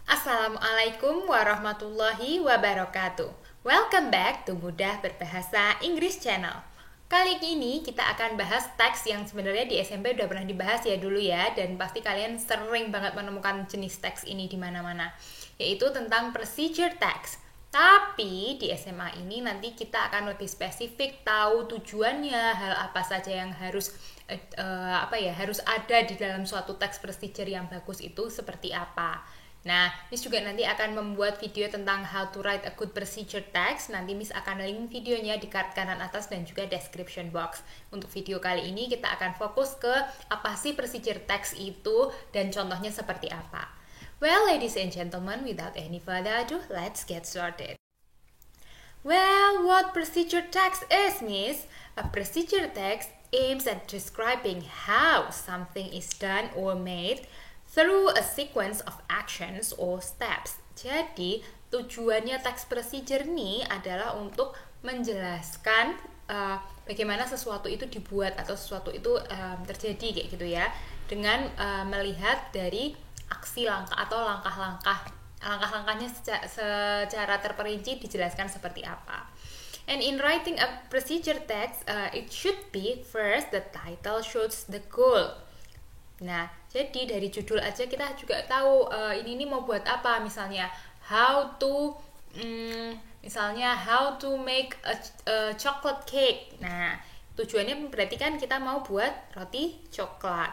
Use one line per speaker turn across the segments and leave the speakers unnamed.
Assalamualaikum warahmatullahi wabarakatuh. Welcome back to Mudah Berbahasa Inggris Channel. Kali ini kita akan bahas teks yang sebenarnya di SMP udah pernah dibahas ya dulu ya, dan pasti kalian sering banget menemukan jenis teks ini di mana-mana, yaitu tentang procedure text. Tapi di SMA ini nanti kita akan lebih spesifik tahu tujuannya, hal apa saja yang harus harus ada di dalam suatu teks procedure yang bagus itu seperti apa. Nah, Miss juga nanti akan membuat video tentang how to write a good procedure text. Nanti Miss akan link videonya di card kanan atas dan juga description box. Untuk video kali ini kita akan fokus ke apa sih procedure text itu dan contohnya seperti apa. Well, ladies and gentlemen, without any further ado, let's get started. Well, what procedure text is, Miss? A procedure text aims at describing how something is done or made through a sequence of actions or steps. Jadi, tujuannya teks procedure ini adalah untuk menjelaskan bagaimana sesuatu itu dibuat atau sesuatu itu terjadi kayak gitu ya, dengan melihat dari aksi langkah atau langkah-langkahnya secara terperinci dijelaskan seperti apa. And in writing a procedure text, it should be first the title shows the goal. Nah, jadi dari judul aja kita juga tahu ini mau buat apa. Misalnya how to make a chocolate cake. Nah, tujuannya berarti kan kita mau buat roti coklat.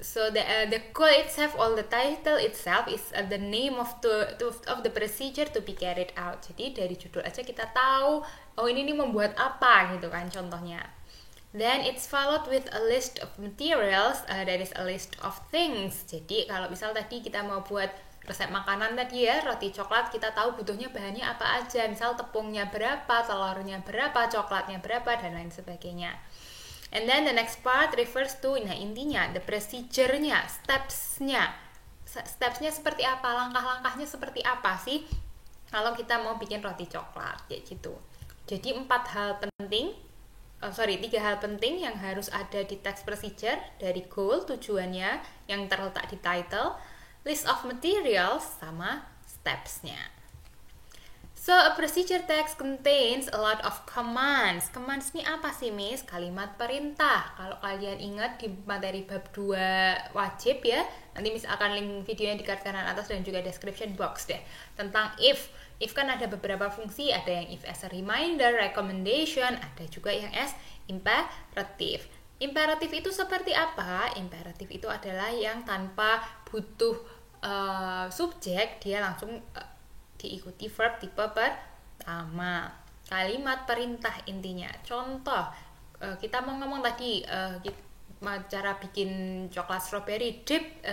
So the goal itself or the title itself is the name of the procedure to be carried out. Jadi dari judul aja kita tahu ini membuat apa gitu kan contohnya. Then it's followed with a list of materials, that is a list of things. Jadi kalau misal tadi kita mau buat resep makanan tadi ya, roti coklat, kita tahu butuhnya bahannya apa aja. Misal tepungnya berapa, telurnya berapa, coklatnya berapa, dan lain sebagainya. And then the next part refers to, nah intinya, the procedure-nya, steps-nya. Steps-nya seperti apa, langkah-langkahnya seperti apa sih kalau kita mau bikin roti coklat, kayak gitu. Jadi 3 hal penting yang harus ada di text procedure, dari goal, tujuannya yang terletak di title, list of materials, sama steps-nya. So, a procedure text contains a lot of commands. Commands ini apa sih, Miss? Kalimat perintah. Kalau kalian ingat di materi bab 2 wajib ya, nanti Miss akan link videonya di card kanan atas dan juga description box deh. Tentang if. If kan ada beberapa fungsi, ada yang if as a reminder, recommendation, ada juga yang as imperative. Imperative itu seperti apa? Imperative itu adalah yang tanpa butuh subjek, dia langsung diikuti verb tipe pertama. Kalimat perintah intinya. Contoh, kita mau ngomong tadi cara bikin coklat strawberry, dip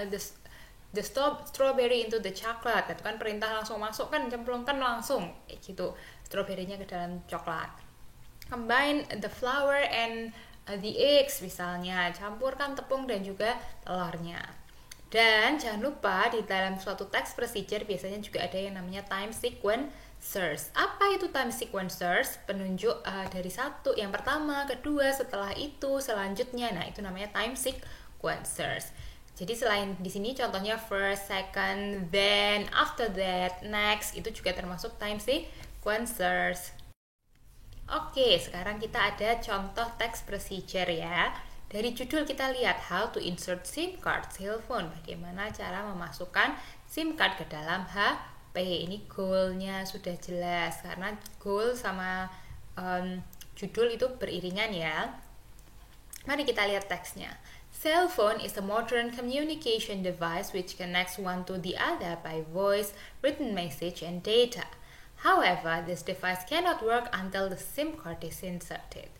the strawberry into the chocolate. Itu kan perintah langsung masuk kan, cemplungkan langsung kayak gitu strawberry-nya ke dalam coklat. Combine the flour and the eggs misalnya, campurkan tepung dan juga telurnya. Dan jangan lupa di dalam suatu text procedure biasanya juga ada yang namanya time sequencers. Apa itu time sequencers? Penunjuk dari satu, yang pertama, kedua, setelah itu, selanjutnya. Nah, itu namanya time sequencers. Jadi selain di sini contohnya first, second, then, after that, next, itu juga termasuk time sequencers. Oke, sekarang kita ada contoh text procedure ya. Dari judul kita lihat how to insert SIM card cellphone, bagaimana cara memasukkan SIM card ke dalam HP. Ini goalnya sudah jelas karena goal sama judul itu beriringan ya. Mari kita lihat teksnya. Cell phone is a modern communication device which connects one to the other by voice, written message, and data. However, this device cannot work until the SIM card is inserted.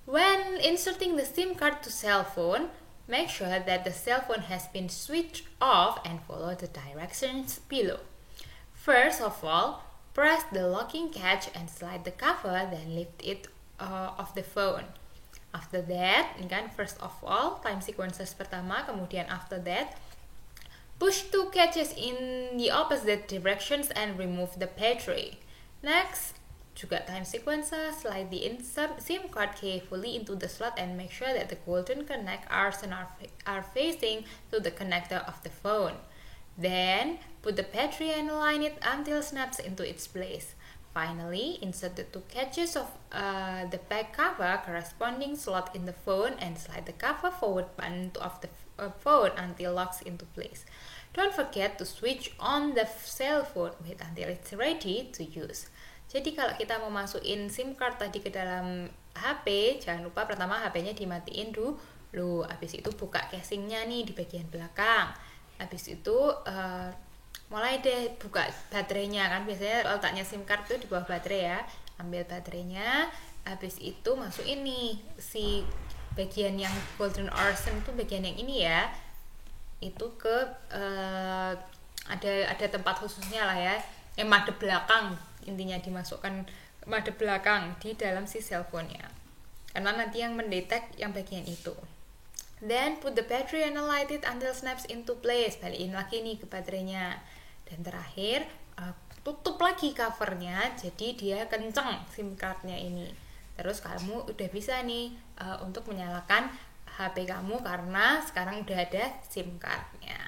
When inserting the SIM card to cell phone, make sure that the cell phone has been switched off and follow the directions below. First of all, press the locking catch and slide the cover, then lift it off the phone. After that, ini kan first of all, time sequences pertama, kemudian after that, push 2 catches in the opposite directions and remove the battery. Next, juga time sequences, slide the insert SIM card carefully into the slot and make sure that the golden connect are facing to the connector of the phone. Then, put the battery and align it until snaps into its place. Finally, insert the 2 catches of the back cover corresponding slot in the phone and slide the cover forward button of the phone until locks into place. Don't forget to switch on the cell phone. Wait until it's ready to use. Jadi kalau kita mau masukin SIM card tadi ke dalam HP, jangan lupa pertama HP-nya dimatiin dulu. Habis itu buka casingnya nih di bagian belakang. Habis itu mulai deh buka baterainya, kan biasanya letaknya SIM card itu di bawah baterai ya. Ambil baterainya, habis itu masukin nih si bagian yang golden arsen itu bagian yang ini ya. Itu ke ada tempat khususnya lah ya. Madep belakang, intinya dimasukkan madep belakang di dalam si cellphone-nya. Karena nanti yang mendetek yang bagian itu. Then put the battery and light it until snaps into place. Balikin lagi nih ke baterainya. Dan terakhir tutup lagi covernya, jadi dia kenceng SIM cardnya ini. Terus kamu udah bisa nih untuk menyalakan HP kamu karena sekarang udah ada SIM cardnya.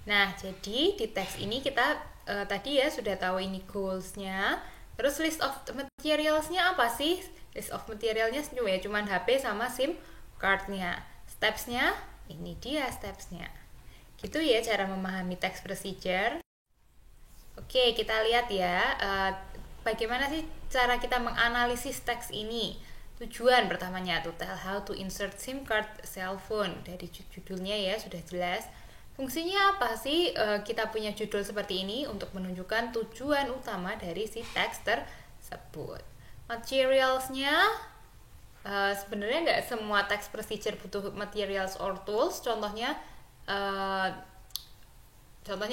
Nah, jadi di teks ini kita tadi ya sudah tahu ini goals-nya. Terus list of materials-nya apa sih? List of materialnya ya cuman HP sama SIM card-nya. Steps-nya, ini dia steps-nya. Gitu ya cara memahami text procedure. Oke, kita lihat ya bagaimana sih cara kita menganalisis teks ini. Tujuan pertamanya to tell how to insert SIM card cell phone. Dari judulnya ya sudah jelas. Fungsinya apa sih kita punya judul seperti ini? Untuk menunjukkan tujuan utama dari si teks tersebut. Materialsnya sebenarnya nggak semua text procedure butuh materials or tools. Contohnya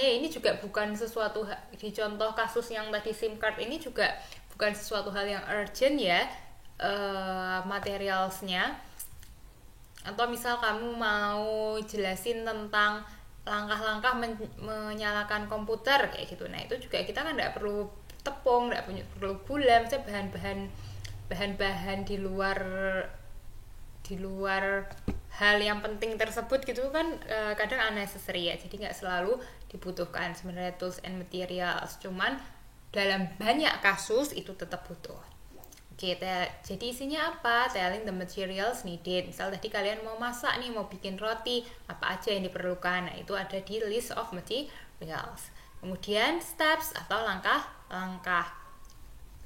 ini juga bukan sesuatu di contoh kasus yang tadi SIM card ini juga bukan sesuatu hal yang urgent ya materialsnya. Atau misal kamu mau jelasin tentang langkah-langkah menyalakan komputer kayak gitu. Nah itu juga kita kan nggak perlu tepung, nggak perlu gula, misalnya bahan-bahan di luar hal yang penting tersebut gitu kan kadang unnecessary ya. Jadi nggak selalu dibutuhkan sebenarnya tools and materials. Cuman dalam banyak kasus itu tetap butuh. Oke, jadi isinya apa? Telling the materials needed. Misal tadi kalian mau masak nih, mau bikin roti, apa aja yang diperlukan. Nah, itu ada di list of materials. Kemudian steps atau langkah-langkah.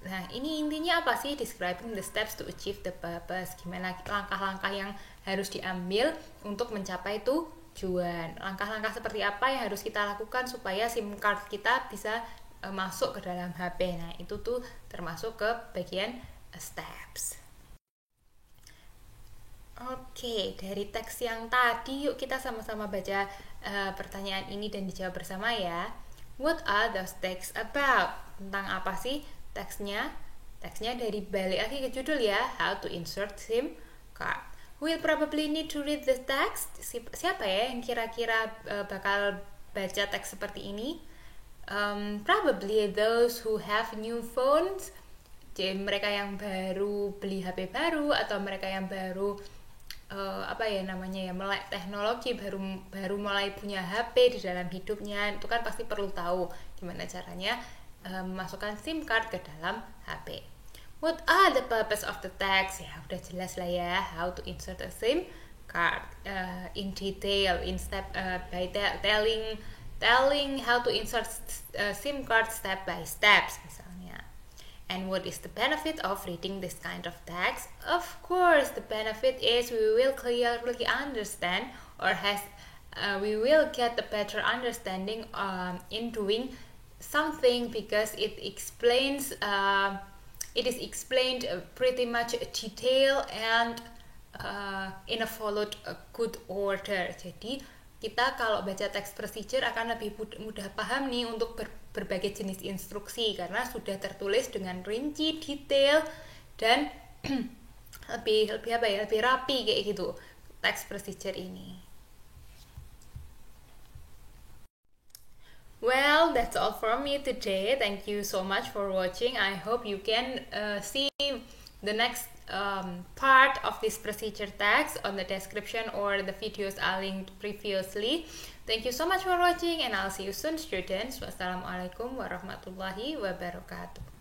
Nah, ini intinya apa sih? Describing the steps to achieve the purpose. Gimana langkah-langkah yang harus diambil untuk mencapai tujuan. Langkah-langkah seperti apa yang harus kita lakukan supaya SIM card kita bisa masuk ke dalam HP. Nah, itu tuh termasuk ke bagian steps. Oke, dari teks yang tadi yuk kita sama-sama baca pertanyaan ini dan dijawab bersama ya. What are those texts about? Tentang apa sih teksnya? Teksnya dari balik lagi ke judul ya, how to insert SIM card. We'll probably need to read the text. Siapa ya yang kira-kira bakal baca teks seperti ini? Probably those who have new phones. Jadi mereka yang baru beli HP baru atau mereka yang baru melek teknologi, baru mulai punya HP di dalam hidupnya. Itu kan pasti perlu tahu gimana caranya memasukkan SIM card ke dalam HP. What are the purpose of the text? Ya udah jelas lah ya, how to insert a SIM card in detail in step by telling how to insert SIM card step by steps misalnya. And what is the benefit of reading this kind of text? Of course, the benefit is we will clearly understand we will get a better understanding in doing something because it is explained pretty much detail and in a followed good order. Jadi kita kalau baca teks procedure akan lebih mudah paham nih untuk berbagai jenis instruksi karena sudah tertulis dengan rinci, detail dan lebih rapi kayak gitu teks procedure ini. Well, that's all from me today. Thank you so much for watching. I hope you can see the next part of this procedure text on the description or the videos I linked previously. Thank you so much for watching and I'll see you soon, students. Wassalamualaikum warahmatullahi wabarakatuh.